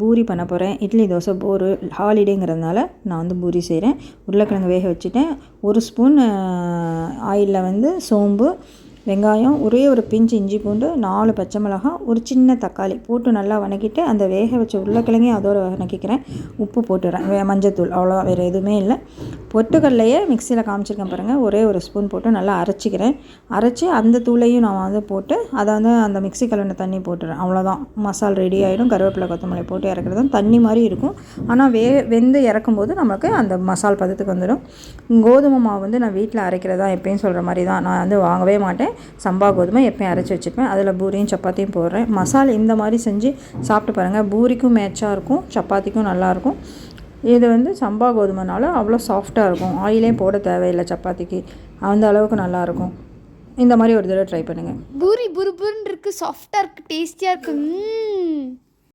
பூரி பண்ண போகிறேன். இட்லி தோசை போர் ஹாலிடேங்கிறதுனால நான் வந்து பூரி செய்கிறேன். உருளைக்கிழங்கு வேக வச்சுட்டேன். 1 ஸ்பூன் ஆயிலில் வந்து சோம்பு, வெங்காயம், ஒரே ஒரு பிஞ்சு இஞ்சி பூண்டு, 4 பச்சை மிளகாய், ஒரு சின்ன தக்காளி போட்டு நல்லா வணக்கிட்டு அந்த வேக வச்ச உருளைக்கிழங்கையும் அதோடு வணக்கிக்கிறேன். உப்பு போட்டுறேன், மஞ்சத்தூள், அவ்வளோதான், வேறு எதுவுமே இல்லை. பொட்டுக்கடலையே மிக்சியில் காமிச்சிருக்கேன் பாருங்கள், ஒரே ஒரு ஸ்பூன் போட்டு நல்லா அரைச்சிக்கிறேன். அரைச்சி அந்த தூளையும் நான் வந்து போட்டு அதை வந்து அந்த மிக்சி கலந்த தண்ணி போட்டுறேன். அவ்வளோதான், மசாலா ரெடி ஆகிடும். கருவேப்பிலை கொத்தமல்லி போட்டு இறக்குறது தண்ணி மாதிரி இருக்கும். ஆனால் வெந்து இறக்கும்போது நமக்கு அந்த மசால் பதத்துக்கு வந்துடும். கோதுமை மாவு வந்து நான் வீட்டில் அரைக்கிறதா எப்பயும் சொல்கிற மாதிரி தான். நான் வந்து வாங்கவே மாட்டேன். சம்பா கோதுமை எப்பயும் அரைச்சி வச்சுப்பேன். அதில் பூரியும் சப்பாத்தியும் போடுறேன். மசாலா இந்த மாதிரி செஞ்சு சாப்பிட்டு பாருங்கள். பூரிக்கும் மேட்சாக இருக்கும், சப்பாத்திக்கும் நல்லாயிருக்கும். இது வந்து சம்பா கோதுமைனால அவ்வளோ சாஃப்டாக இருக்கும். ஆயிலே போட தேவையில்லை சப்பாத்திக்கு, அந்த அளவுக்கு நல்லாயிருக்கும். இந்த மாதிரி ஒரு தடவை ட்ரை பண்ணுங்கள். பூரி புருபுருன்னு இருக்குது, சாஃப்டாக இருக்குது, டேஸ்டியாக இருக்குது.